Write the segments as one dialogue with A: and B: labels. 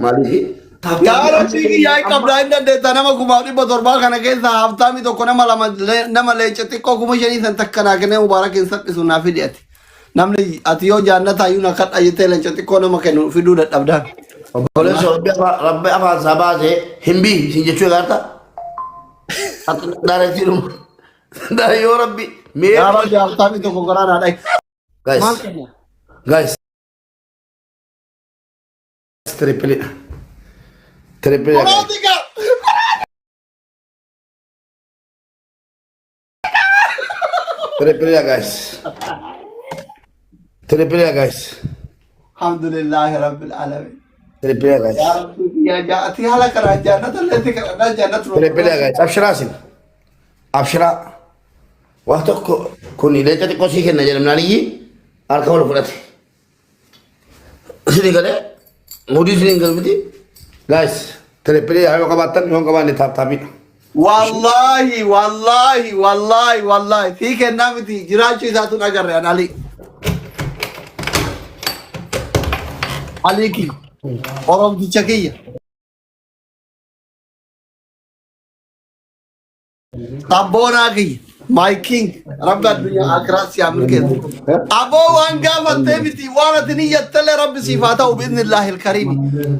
A: maaliif
B: يا ربي يا قبل إن ده أنا ما كمالي بدربا كنا كذا هفتامي تو كنا نما ليجتي كوكو مشاني سنتكنا كنا مبارك إنسان بسنا في دياتي نمني أتيو جانا تايو نكت أجتة ليجتي كنا ما كانوا في دودة أبدا
A: boleh so rabbi apa sabaje himbi sinje cuy kata dari situ dari yo rabbi
B: يا ربي هفتامي تو كنا نادai
A: guys guys triple triple ya guys. Triple ya guys. Triple ya guys.
B: الحمد لله رب العالمين
A: Triple ya guys.
B: يا ربي يا جاتي هلا كنا جنة التي كنا جنة
A: Triple ya guys. Abshira sin. Abshira. Waktu kuni leca ti kosi kena jalan nari arka wala pulat. Sini kale. Mudi sini kale mudi. Guys. Triple ya ayo kabatan yo kaban ni tap tapi.
B: والله والله والله والله فيك النامتي جراجي ذاتو نجر يا علي عليكي أورام دي شكية تابونا كي ماي كينج رب الدنيا أكراس يعمل كده أبو وان قافت تيمتي وانا تنية تلي رب صفاته بإذن الله الكريم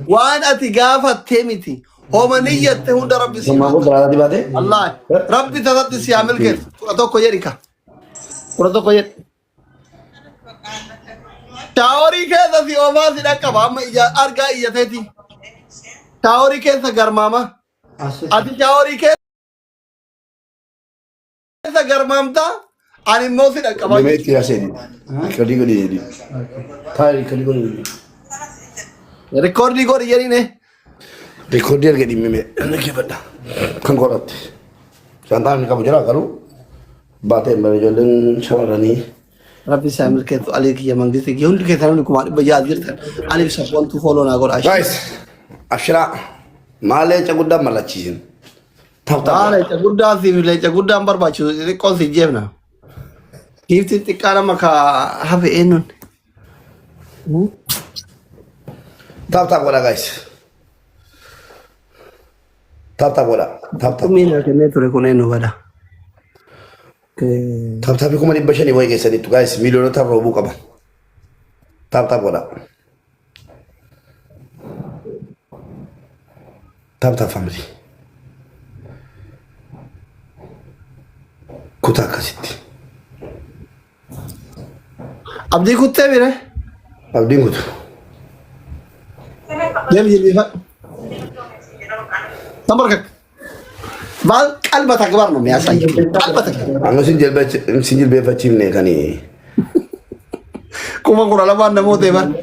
B: وان أتي قافت تيمتي هو نية تهون رب
A: Semua aku berada di bade.
B: الله ربي تغطي يعمل كده قرطو كويريكا قرطو كوير شاوري كده في اوما سيدا كبام يا ارغا يتهتي شاوري كده غرماما ادي شاوري كده غرمامتا اني مو سيدا كبام
A: Meme itu ya sini. Kali kali ini. Kali kali.
B: ريكوردي كوري يري نه
A: Recorder gadi meme. Ane ke bada. Kan korat. Santan ni kamu jara karu. Bate mbak jolen shawarani.
B: ربي سامر كده عليك يا من قلت يوم كده ثاني كمان بجادير عليك سبحان تو فولو ناقول عايش
A: Guys, Abshira. Male caguda malachin. Tahu tahu.
B: تعال تقول ده في ولا تقول ده أمبر باشو إذا كون في جيبنا كيف تتكلم مكا هذا إنون
A: Tahu tahu bola guys. Tahu tahu bola. Tahu tahu.
B: مين أكنه ترى كون إنو بدا
A: Tahu tahu aku mani baca ni boy guys itu guys. Milion tahu robu kapan. Tahu tahu bola. Tahu tahu family. Kuta kasit.
B: अब देखो ते मेरे
A: Abdi ngut.
B: جيم جيبي فا تمرك بعد قلبك أكبر نوم يا سيد قلبك
A: Anu sinjil befa cimne kani.
B: كم أقول على بعض نموت إيمان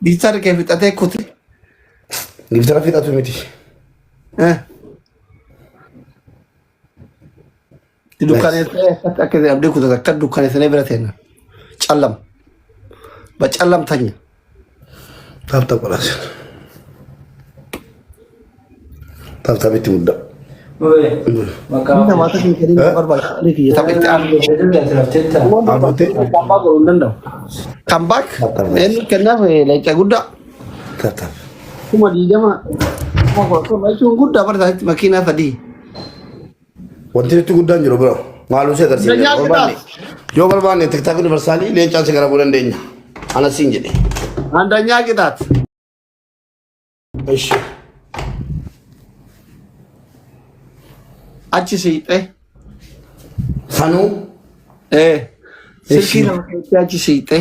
B: ديشار كيف تأتي كوتي
A: Gimana kita tu miti.
B: di dukkaanee ta'e akka abdii kutaa akka dukkaanee bira ta'e callam ba callam tanya
A: Tahu tahu bola. Tahu tahu itu muda.
B: inta mata kan kadin da barba ne ke ta bai ta
A: Abu te.
B: come back en kana fe like gudda
A: Tahu tahu.
B: kuma di jama kuma ko mai tun gudda bar da makina fadi
A: Wanti itu gudang jero bro. Malu saya tersi.
B: Banyak kita.
A: Jo berban ni tiktak universali le chance segera bulan denya. Ana sinje de.
B: andanya kita
A: Eish.
B: achi siite
A: Sanu
B: silki na achi siite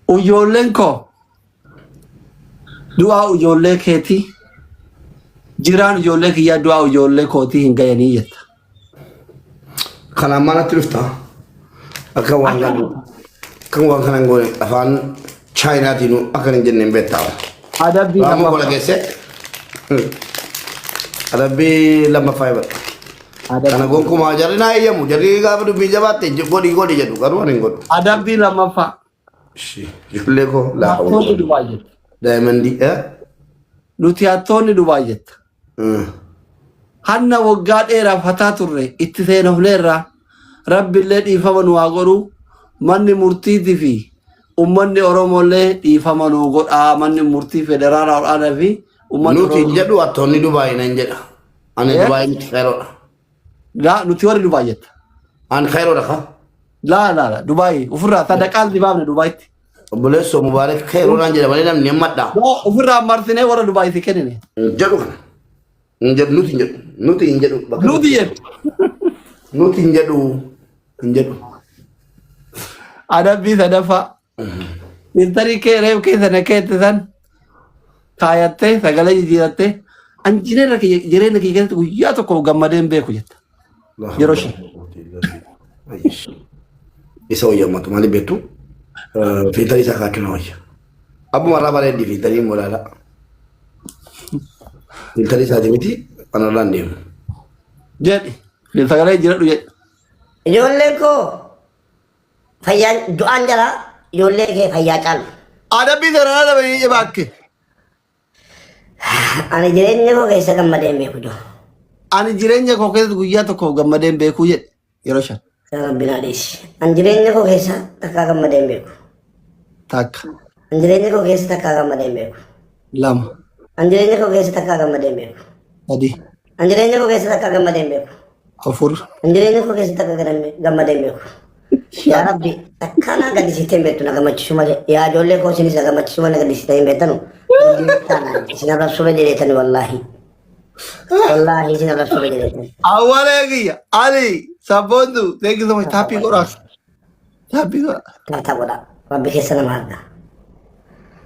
B: ujoolleen koo du'aa ujoollee keetii jiraan ujoollee kiyyaa du'aa ujoollee kootii hin gayanii jetta.
A: Kana mana trifta. Akka wangan. Kan wangan ngone afan China tinu akan jenne beta.
B: Adabbii
A: Ramu
B: nama
A: bola gese. Adabi lama fiber. Kana gonku ma jari na yamu jari ga badu bija batte godi godi jadu karu anin god.
B: adabbii lammaffaa
A: Shi. Julle ko la.
B: hattoonni Dubaay jetta.
A: Diamond
B: Nuti hattoonni Dubaay jetta. Hanna waggaa dheeraaf hataa turre itti seenofneerra رب اللي يفهمن واقرو من مرتي في أمني أروم اللي يفهمن وقر من مرتي فدرال أنا في أمني
A: نوتي جدو أتوني دبي ننجد أنا دبي خيرو
B: لا نتوري دبي
A: أنا خيرو لك
B: لا دبي وفرا تدقال دبابنا دبي
A: بلسو مبارك خيرو ننجد بني نم نمت دا
B: لا وفرا مرتين ورا دبي تكنني
A: جدو نجد نوتي نجدو نوتي نجدو
B: ada bisa dapat mintari ke rev ke sana ke tesan kayate sagala jirate anjine ra ke jere na ke ke ya to ko gamadem be ku jetta yeroshi
A: isa oya matu mali betu fitari sa kakino oya abu marabare di fitari molala fitari sa dimiti analandem
B: jadi sagala jira du
C: ijoollee koo fayyaan du'aan jala ijoollee kee fayyaa caalu.
B: ada bisa rana da bai bakke
C: Ani jireenya koo keessa gammadeen beeku jiru.
B: ani jirenya ko ke guyya to ko gamadem be ku yerosha
C: Rabbina dhiisi. Ani jireenya koo keessa takka gammadeen beeku.
B: tak
C: Ani jireenya koo keessa takka gammadeen beeku.
B: lam
C: Ani jireenya koo keessa takka gammadeen beeku.
B: adi
C: Ani jireenya koo keessa takka gammadeen beeku.
B: afur
C: Ani jireenya koo keessa takka gammadeen beeku. Yaa Rabbi akkana gaddisiitee hin beektu na gammachiisu malee. Yaa ijoollee koo isinis na gammachiisu malee gaddisiitee hin beektanu. Isin arrabsuu jedheetani wallaahi. Wallaahi isin arrabsuu jedheetani.
B: awalegi ali sabondu thank you so much happy goras happy goras
C: Taataa godha. Rabbi keessa nama arga.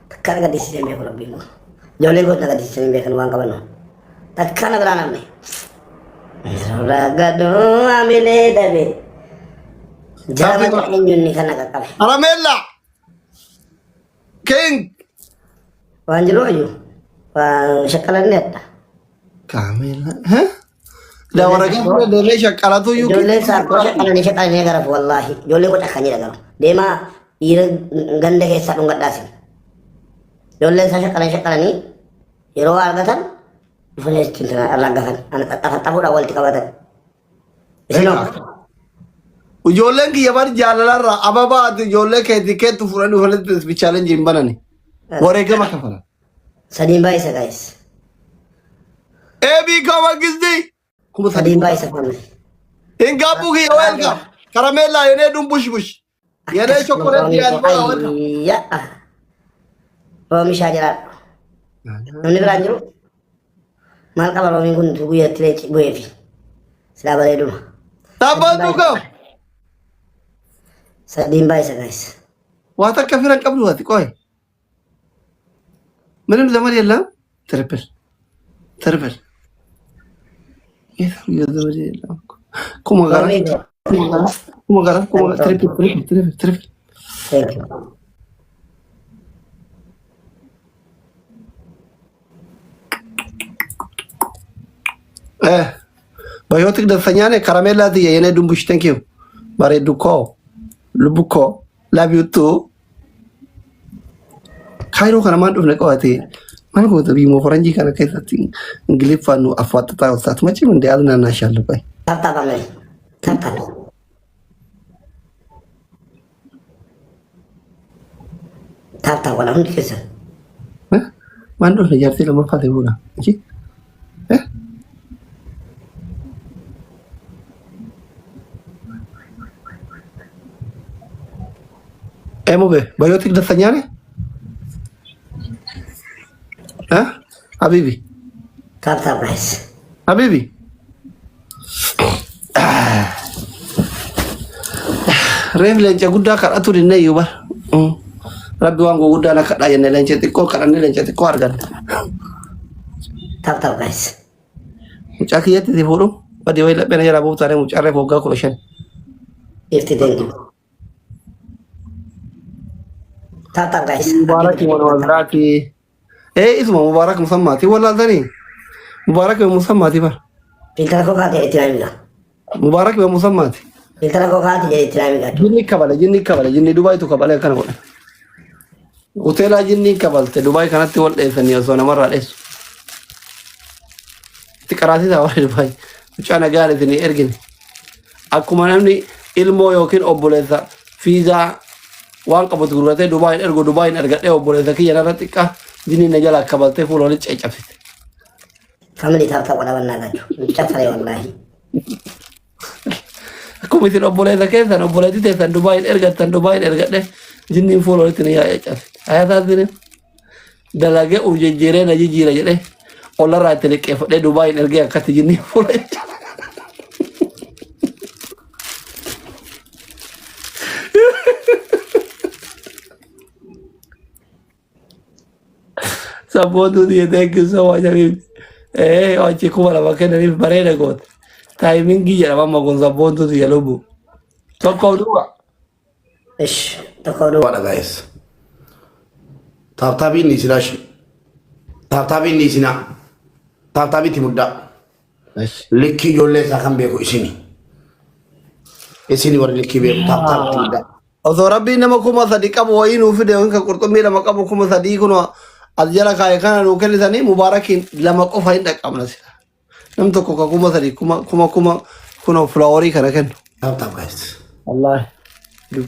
C: Takka gaddisiitee hin beeku rabbiin kun. Ijoollee koo na gaddisiitee hin beekan waan qaban. Takka na biraa namni. Ragadoo amilee dhabe. Jaamata eenyuun kana qaqqabe.
B: aramella king
C: Waan jiru wayyu. Waan shakkalanneedha.
B: kamela ha da waraga dole shakalatu yuki
C: Ijoolleen saarkoo shakkalanii garafu wallaahi. Ijoollee koo cakkanii garu. Deemaa dhiira ganda keessaa dhungadhaasin. Ijoolleen isaa shakkalanii yeroo argatan dhufanii ittiin arraggatan. Xaxafuudhaan walitti qabatan. Isinoo
B: ijoolleen kiyya bar jaalalarra ababa ati ijoollee keetii keettu fudhanii dhufanii bichaaleen jiin banani wareegama kafala
C: sadiin baay'isa gaa'is.
B: eebii kama gisdi kuma
C: Sadiin baay'isa fanne.
B: hingaabuu kiyya welka karamella yenee dun bush bush yenee chokoleetii albola welka
C: Yaa. Oomishaa jiraadha. Namni biraan jiru maal qaba roomiin kun guyyatti bu'eefi. Silaa bareeduma.
B: tabbatu kam
C: Sadiin baay'isa gaa'is.
B: waa takka firan qabdu ati qoy ምንም ዘመድ የለም ትሪፕል ትሪፕል የት ዘመድ የለም ኩማ ጋራ ትሪፕል
C: Thank you.
B: በህይወትህ ደስተኛ ነህ? ከረሜላ ትዬ የኔ ድንቡሽ ቴንኪዩ ባሬዱኮ ልቡኮ ላቢዩቱ ካይሮ ከነማን ዱፍነ ቀዋቴ ማን ጎተ ቢሞ ፈረንጂ ከነ ከይታት እንግሊፋኑ አፋጥጣ ወጣት መቼም እንደ አዝናናሻለሁ። ቆይ
C: Tapta kami. Tapta. Tapta wala hundi kesa.
B: ማን ዱፍነ ጃርቲ ለመፋት ይሁና እንጂ ኤሞቤ በህይወትህ ደስተኛ ነህ? ሀቢቢ
C: Tapta guys.
B: ሀቢቢ reef leenca guddaa kadhatu dinne iyyuu bar rabbi waan guguddaa na kadhaa jenne leenca xiqqoo kadhanne leenca xiqqoo arganne
C: Tapta guys.
B: mucaa kiyyatti itti fuudhu badii wayii laphee na jalaa buuftaane mucaa reef waggaa 15
C: Ifti thank you. Tapta guys.
B: mubaarak waziraati isuma mubaarak musammaati wallaaltanii mubaarak musammaati bar
C: Filtera koo kaatee itti naamiga.
B: mubaarak musammaati
C: Filtera koo kaatee jedhe itti naamiga.
B: jinni kabale jinni dubaayitu kabale akkana godhe hoteelaa jinni kabalte dubaay kanatti wal dheessanii osoo namarraa dheessu itti qaraasisaa warra dubaay mucaa nagaan isin ergine akkuma namni ilmoo yookiin obboleessa fiizaa waan qabatu gurguratee Dubaayin ergadhee obboleessa kiyya narra xiqqaa jiniin na jala akka baltee fuula walitti caccabsite.
C: Family taata wala wannaagachu. Chafare wallahi.
B: Akkuma isin obboleessa keessan obboleetti teessan Dubaayin ergadhee jiniin fuula walitti na jala caccabsite. Hayataa sinin dalagee urjejjeeree na jijjiira jedhee ollarraa itti liqqeeffadhee Dubaayin ergee akkatti jiniin fuula walitti. Sabboontuu diye thank you so much Habibi. Ochi kuma lama kennaniif bareeda goote. Taayimingii jedhama amma kun sabboontuu diye lubbu. Tokko duuba.
C: Ish, tokko duuba.
A: Waadha guys. Taabtaabiin ni sinaashi. Taabtaabiin ni sinaa. Taabtaabiitti muddaa. Likkii ijoollee isaa kan beeku isini. Isini warri likkii beeku taabtaabiitti muddaa.
B: Osoo rabbiin nama kuma sadii qabu wayii nuuf fide yookiin kan qurxummii lama qabu kuma sadii kunoo as jala kaa'e kana nuu kennisanii mubaarakiin lama qofa hin dhaqqabna sila. Nam tokko ka kuma sadii kuma kunoo filaaworii kana kennu.
A: Taabtaab guys.
B: Wallaahi.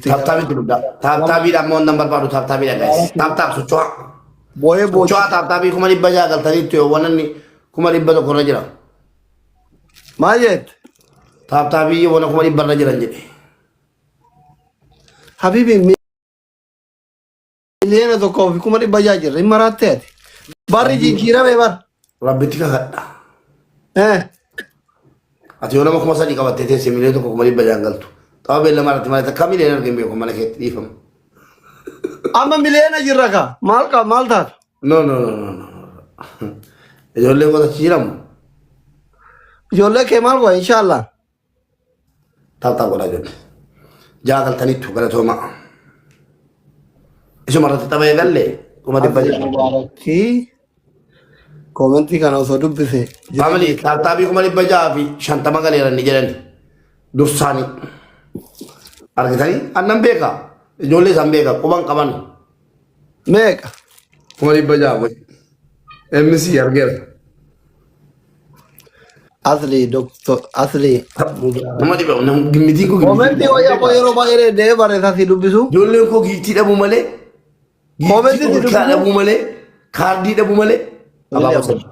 A: Taabtaabiitti muddaa. Taabtaabiidhaan moo nan barbaadu taabtaabiidha guys. Taabtaab socho'a.
B: Booyee booyee.
A: Socho'a taabtaabii 100 galtaniitti yoo wananni 100 irra jira.
B: Maal jette?
A: Taabtaabii wana 100 irra jiran jedhe.
B: Habibi miliyoona tokkoo fi 100 jirra hin maraattee ati. Barri jijjiirame bar.
A: Rabbitti kakadha. Ati yoo nama 3,000 qabattee teessee miliyoona tokko 100 galtu. Xaaba beellama irratti malee takka miliyoona argin beeku mana keetti dhiifamu.
B: Amma miliyoona jirra ka maal taata?
A: No. Ijoollee gosa jiramu.
B: Ijoollee kee maal go'a inshaallah.
A: Taabtaa godhaa jedhu. Jaagaltaniittu galatooma. Isuma irratti tapha eegalle 100
B: Komentii kana osoo dubbise.
A: Family taabtaabii 100 fi 50 galeeran ni jedhani. Dursaanii. Argitanii annan beeka. Ijoollee isaan beeka quban qaban.
B: Meeqa?
A: 100 MC argeera.
B: Asli doktor asli.
A: Nama dhiba nama gimmitii koo
B: Komentii wayyaa koo yeroo baay'ee dee'ee barreessaa si dubbisu.
A: ijoolleen koo giiftii dhabuu malee.
B: Komentii si
A: Giiftii dhabuu malee. Kaardii dhabuu malee. Abaaboo sadi.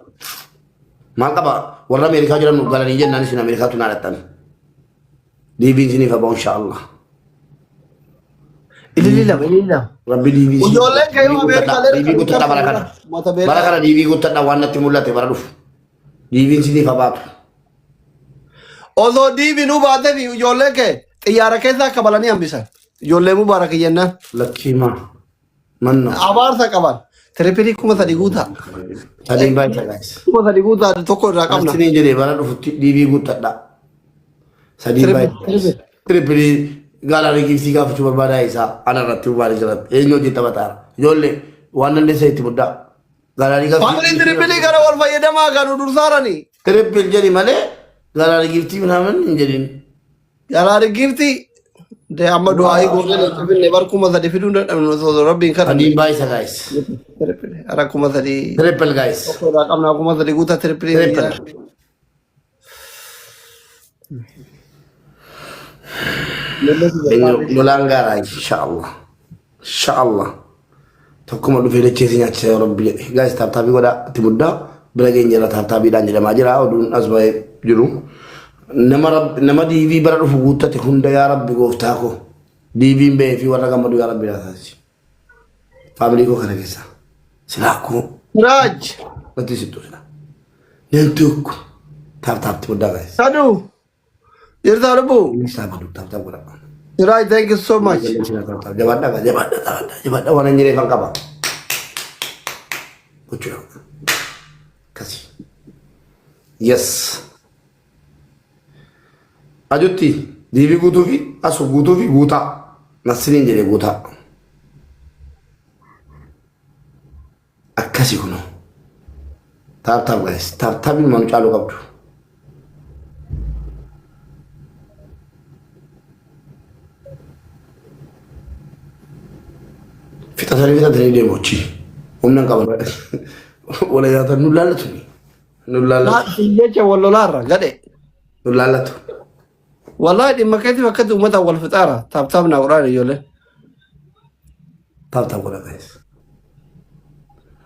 A: Maal qaba warra Ameerikaa jiran nu galanii jennaan isin Ameerikaatu naa dhattan. Diibiin isiniif abaa inshaallah.
B: Ililila.
A: Rabbi diibii isin.
B: Ijoolleen kee yoo Ameerikaa
A: Diibii guuttadha bara kana. Bara kana diibii guuttadha waan natti mul'ate bara dhufu. Diibiin isiniif abaatu.
B: Osoo diibii nu baatee fi ijoolleen kee xiyyaara keessa akka balanii hambisan. Ijoollee mubaarak jennaan.
A: Lakkiimaa. Manna.
B: Abaarsa qaban. Tiripilii 3,000 guutaa.
A: Sadiin baay'isa guys.
B: 3,000 guutaa tokko irraa qabna.
A: Asiniin jedhee bara dhufutti diibii guuttadha. Sadiin baay'isa. Tiripilii gaalaa giiftii gaafachuu barbaadaa isaa ana irratti barbaadaa jiran. Eenyu hojii taphataara. Ijoollee waan dandeessa itti muddaa. Gaalaa gaafachuu.
B: Family tiripilii kana wal fayyadamaa kan dursaaranii.
A: Tiripil jedhi malee gaalaa giiftii minaaman hin jedhin.
B: Gaalaa giiftii. De amma du'aayi gootee leenjifne bar 3,000 fiduu dadhabnu osoo rabbiin kana.
A: Sadiin baay'isa guys.
B: Tiripilii ara 3,000.
A: Tiripil guys.
B: Tokko irraa qabna 3,000 guutaa tiripilii.
A: Lolaan gaaraa inshaallah. Inshaallah. Tokkuma dhufee dacheessi nyaachisa yoo rabbi jedhe. Guys taabtaabii godhaa itti muddaa bira keenya irra taabtaabiidhaan jedhamaa jira oduun as ba'ee jiru. Nama diibii bara dhufu guuttate hunda yaa rabbi gooftaa koo. Diibiin ba'ee fi warra gammadu yaa rabbi laataasi. Faamilii koo kana keessa. Silaa koo.
B: Raaj.
A: Natti sittuu silaa. Neen tokko. Taabtaabti muddaa guys.
B: Sadu. Jirtaa lubbuu.
A: Taabtaab godhaa.
B: Raaj thank you so much.
A: Jabaadha waan hin jireeffan qaba. Gochuudha. Kasi. Yes. Ajutti diibii guutuu fi asu guutuu fi guutaa. Nasiriin jedhee guutaa. Akkasi kunoo. Taabtaab guys. Taabtaabiin manu caaluu qabdu. Fixatanii deemu hojii. Humna hin qaban. Wala nyaatan nu laallatu. Nu laallatu.
B: Jecha wal lolaarra gadhe.
A: Nu laallatu.
B: والله دي ما كنت فكرت أمتها والفطارة تابنا قرآن يقول
A: طب ولا جايز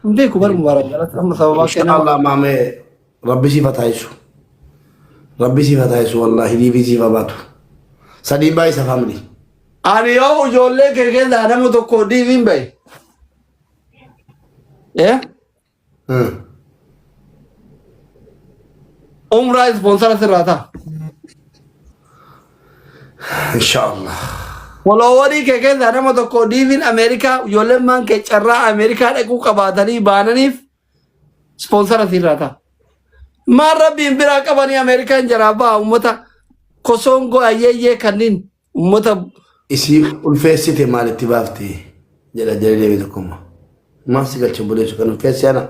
B: ديكو بر مبارك أما
A: ان
B: سببا
A: شاء
B: كنا
A: الله مامي ربي سيفا تعيشو ربي سيفا تعيشو والله دي في سيفا باتو سدي باي سفاملي
B: أنا يوم جولة كذا أنا متوقع فين باي إيه عمره سبونسر سراتا
A: ان شاء الله
B: ولو وري كذا أنا متوقع فين أمريكا جولة مان كشرّا أمريكا لكو كبادني باننيف سبونسر سراتا ما ربي إمبراك بني أمريكا جرابا أمتا كوسونغو أيه كنين أمتا
A: isi ulfeessite maalitti baaftee jedha jedhee deebii tokkummaa maaf si galcha buleessu kan ulfeessi ana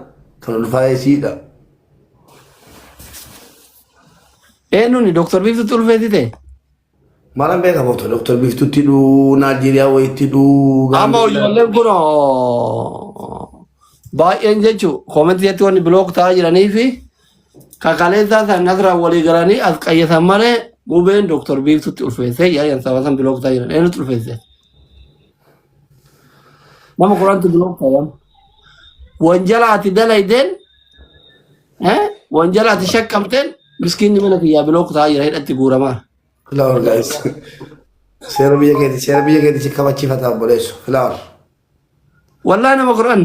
A: kan ulfaa'ee siidha
B: eenyuuni doktor Biiftuutti ulfeessite
A: maalan beeka boota doktor Biiftuutti dhuu Naajeeriyaa wayitti dhuu
B: amma ijoolleen kun baay'een jechuun koomentii jetti wanni bilook ta'aa jiranii fi kakaleessaa isaan asirraa walii galanii as qayyasan malee gubeen doktor Biiftuutti ulfeessee yaa'yan sabaasan bilook ta'aa jiran eenyutti ulfeesse nama kuraanti bilook ta'an wanjalaati dalaydeen wanjalaati shakkamteen miskiinni mana kiyyaa bilook ta'aa jira hidhatti guuramaa
A: Flower guys seera biyya keeti si kabachiifataa buleessu flower
B: wallaahi nama kuraan